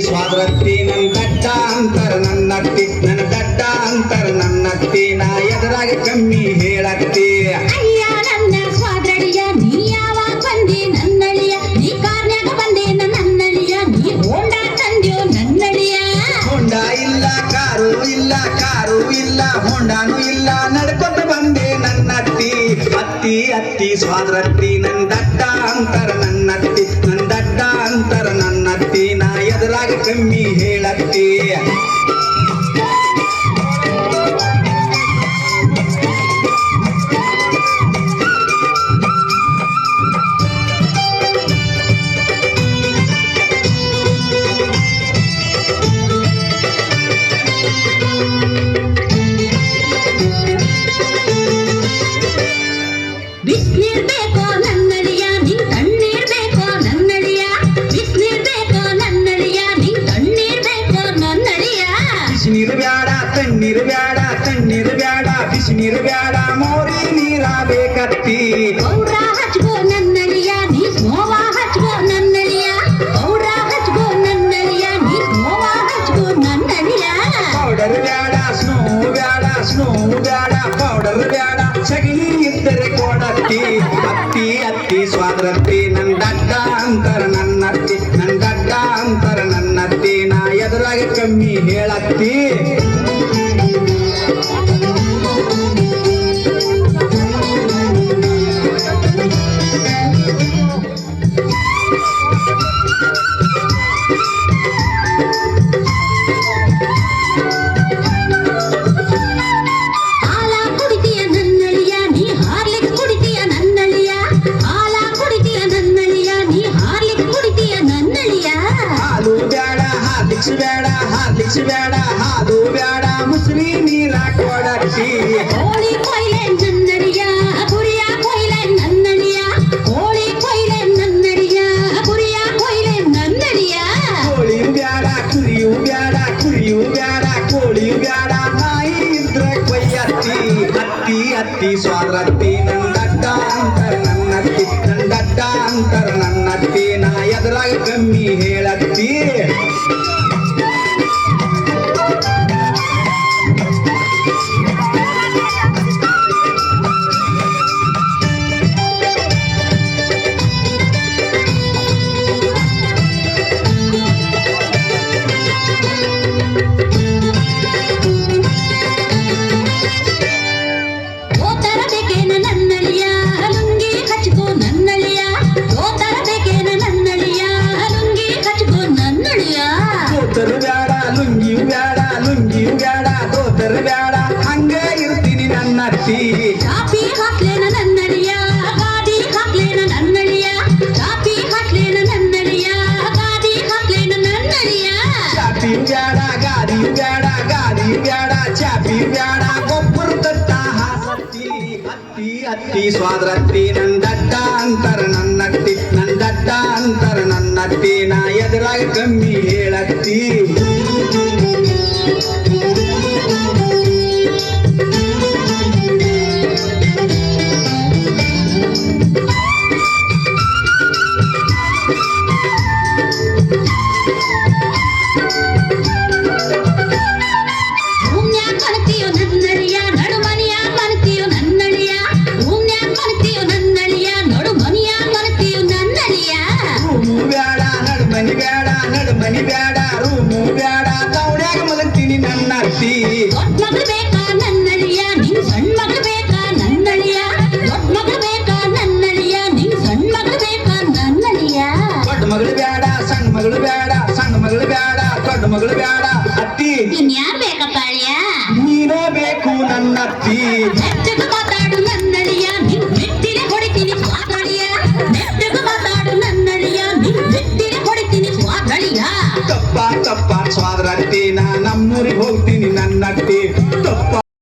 ಸ್ವಾದ್ರತ್ತಿ ನನ್ನ ದಡ್ಡ ಅಂತರ ನನ್ನತ್ತಿ ನನ್ನ ದಡ್ಡ ಅಂತರ ನನ್ನತ್ತಿ ನಾ ಎದುರಾಗ ಕಮ್ಮಿ ಹೇಳತ್ತಿ ಅಯ್ಯ ನನ್ನ ಸ್ವಾದ್ರಳಿಯ ನೀ ಯಾವಾಗ ಬಂದಿ ನನ್ನಳಿಯ ನೀ ಕಾರ್ನ್ಯಾಗ ಬಂದಿ ನನ್ನಳಿಯ ನೀ ಹೋಂಡ ತಂದ್ಯೋ ನನ್ನಳಿಯ ಹೋಂಡ ಇಲ್ಲ ಕಾರು ಇಲ್ಲ ಕಾರು ಇಲ್ಲ ಹೋಂಡಾನು ಇಲ್ಲ ನಡ್ಕೊಂತ ಬಂದೆ ನನ್ನತ್ತಿ ಅತ್ತಿ ಅತ್ತಿ ಸ್ವಾದ್ರತ್ತಿ ನನ್ನ ದಡ್ಡ ಅಂತರ ನನ್ನತ್ತಿ ನನ್ನ ದಡ್ಡ ಅಂತರ ನನ್ನತ್ತಿ ನಾ ಎದುರಾಗ ಕಮ್ಮಿ ಹೇಳತ್ತಿ ಬಿಸ್ನೀರ್ ಬೇಕೋ ನನ್ನಳಿಯ ನೀ ತಣ್ಣೀರ್ ಬೇಕೋ ನನ್ನಳಿಯ ಬಿಸ್ನೀರ್ ಬೇಕೋ ನನ್ನಳಿಯ ನೀ ತಣ್ಣೀರ್ ಬೇಕೋ ನನ್ನಳಿಯ ಬಿಸಿನೀರು ಬ್ಯಾಡ ತಣ್ಣೀರು ಬ್ಯಾಡ ತಣ್ಣೀರು ಬ್ಯಾಡ ಬಿಸಿನೀರು ಬ್ಯಾಡ ಮೋರಿ ನೀರ ಬೇಕತ್ತಿ ಗೌರ ಹಚ್ಕೋ ನನ್ನಳಿಯ ನೀ ಸ್ನೋವ ಹಚ್ಕೋ ನನ್ನಳಿಯ ಗೌರ ಹಚ್ಕೋ ನನ್ನಳಿಯ ನೀ ಸ್ನೋವ ಹಚ್ಕೋ ನನ್ನಳಿಯ ಪೌಡರ್ ಬ್ಯಾಡ ಸ್ನೋ ಬ್ಯಾಡ ಪೌಡರ್ ಬ್ಯಾಡ ಸಗಣಿ ಇದ್ದರೆ ಕೊಡತ್ತಿ ಅತ್ತಿ ಅತ್ತಿ ಸ್ವಾದ್ರತ್ತಿ ನನ್ನ ದಡ್ಡ ಅಂತರ ನನ್ನತ್ತಿ ನನ್ನ ದಡ್ಡ ಅಂತರ ನನ್ನತ್ತಿ ನಾ ಎದುರಾಗ ಕಮ್ಮಿ ಹೇಳತ್ತಿ ಹಾಲ ಕುಡಿತೀಯ ನನ್ನಳಿಯ ನೀ ಹಾರ್ಲಿಕ್ ಕುಡಿತೀಯ ನನ್ನಳಿಯ ಹಾಲ ಕುಡಿತೀಯ ನನ್ನಳಿಯ ನೀ ಹಾರ್ಲಿಕ್ ಕುಡಿತೀಯ ನನ್ನಳಿಯ ಹಾಲು ಬ್ಯಾಡ ಹಾರ್ಲಿಕ್ಸ್ ಬ್ಯಾಡ ಹಾಲು ಬ್ಯಾಡ ಮುಸ್ರಿ ನೀರ ಕೊಡತ್ತಿ ಕೋಳಿ ಕೊಯ್ಲೆ ನನ್ನಳಿಯ ಕುರಿಯ ಕೊಯ್ಲೆ ನನ್ನಳಿಯ ಕೋಳಿ ಕೊಯ್ಲೆ ನನ್ನಳಿಯ ಕುರಿಯ ಕೊಯ್ಲೆ ನನ್ನಳಿಯ ಕೋಳಿಯು ಬ್ಯಾಡ ಕುರಿಯು ಬ್ಯಾಡ ಕೋಳಿಯು ಬ್ಯಾಡ ನಾಯಿ ಇದ್ರೆ ಕೊಯ್ಯತ್ತಿ ಅತ್ತಿ ಅತ್ತಿ ಸ್ವಾದ್ರತ್ತಿ ನನ್ನ ದಡ್ಡ ಅಂತರ ನನ್ನತ್ತಿ ನನ್ನ ದಡ್ಡ ಅಂತರ ನನ್ನತ್ತಿ ನಾ ಎದುರಾಗ ಕಮ್ಮಿ ಹೇಳತ್ತಿ ಓತರ ಬೇಕೇನ ನನ್ನಳಿಯ ಲುಂಗಿ ಹಚ್ಕೋ ನನ್ನಳಿಯ ಓತರ ಬೇಕೇನ ನನ್ನಳಿಯ ಲುಂಗಿ ಹಚ್ಕೋ ನನ್ನಳಿಯ ದೋತರು ಬ್ಯಾಡ ಲುಂಗಿಯು ಬ್ಯಾಡ ದೋತರು ಬ್ಯಾಡ ಹಂಗ ಇರ್ತೀನಿ ನನ್ನತ್ತಿ ಚಾಪಿ ಹಾಕ್ಲೇನ ನನ್ನಳಿಯ ಗಾದಿ ಹಾಕ್ಲೇನ ನನ್ನಳಿಯ ಚಾಪಿ ಹಾಕ್ಲೇನ ನನ್ನಳಿಯ ಗಾದಿ ಹಾಕ್ಲೇನ ನನ್ನಳಿಯ ಚಾಪಿಯು ಬ್ಯಾಡ ಗಾದಿಯು ಬ್ಯಾಡ ಚಾಪಿಯು ಬ್ಯಾಡ ಗೊಬ್ಬರ ತಟ್ಟ ಹಾಸತ್ತಿ ಅತ್ತಿ ಅತ್ತಿ ಸ್ವಾದ್ರತ್ತಿ ನನ್ನ ದಡ್ಡ ಅಂತರ ನನ್ನತ್ತಿ ನನ್ನ ದಡ್ಡ ಅಂತರ ನನ್ನತ್ತಿ ನಾ ಎದುರಾಗ ಕಮ್ಮಿ ಹೇಳತ್ತಿ ಭೂಮ್ಯಾಗ ಮನತಿಯೋ ನನ್ನಳಿಯ ನಡುಮನಿಯ ಮನತಿಯೋ ನನ್ನಳಿಯ ಭೂಮ್ಯಾಗ ಮನತಿಯೋ ನನ್ನಳಿಯ ನಡುಮನಿಯ ಮನತಿಯೋ ನನ್ನಳಿಯ ರೂಮು ಬ್ಯಾಡ ನಡುಮನಿ ಬ್ಯಾಡ ರೂಮು ಬ್ಯಾಡ ತೌಡ್ಯಾಗ ಮಲಗ್ತೀನಿ ನನ್ನತ್ತಿ ದೊಡ್ಡ ಮಗಳು ಬೇಕಾ ನನ್ನಳಿಯ ನಿನ್ ಸಣ್ಣ ಮಗಳು ಬೇಕಾ ನನ್ನಳಿಯ ದೊಡ್ಡ ಮಗಳು ಬೇಕಾ ನನ್ನಳಿಯ ನಿನ್ ಸಣ್ಣ ಮಗಳು ಬೇಕಾ ನನ್ನಳಿಯ ದೊಡ್ಡ ಮಗಳು ಬ್ಯಾಡ ಸಣ್ಣ ಮಗಳು ಬ್ಯಾಡ ದೊಡ್ಡ ಮಗಳು ಬ್ಯಾಡ ಅತ್ತಿ ಇನ್ಯಾರ್ ಬೇಕಪ್ಪ ಅಳಿಯ ನೀನೇ ಬೇಕು ನನ್ನತ್ತಿ ನೆಟ್ಟಗೆ ಮಾತಾಡು ನನ್ನಳಿಯ ನಿನ್ ಮೆಟ್ಟಿಲೆ ಹೊಡಿತೀನಿ ಸ್ವಾದಳಿಯ ನೆಟ್ಟಗೆ ಮಾತಾಡು ನನ್ನಳಿಯ ನಿನ್ ಮೆಟ್ಟಿಲೆ ಹೊಡಿತೀನಿ ಸ್ವಾದಳಿಯ ತಪ್ಪ ಸ್ವಾದ್ರತ್ತಿ ನಾ ಊರಿಗೆ ಹೋಗ್ತೀನಿ ನನ್ನಟ್ಟಿ ತಪ್ಪ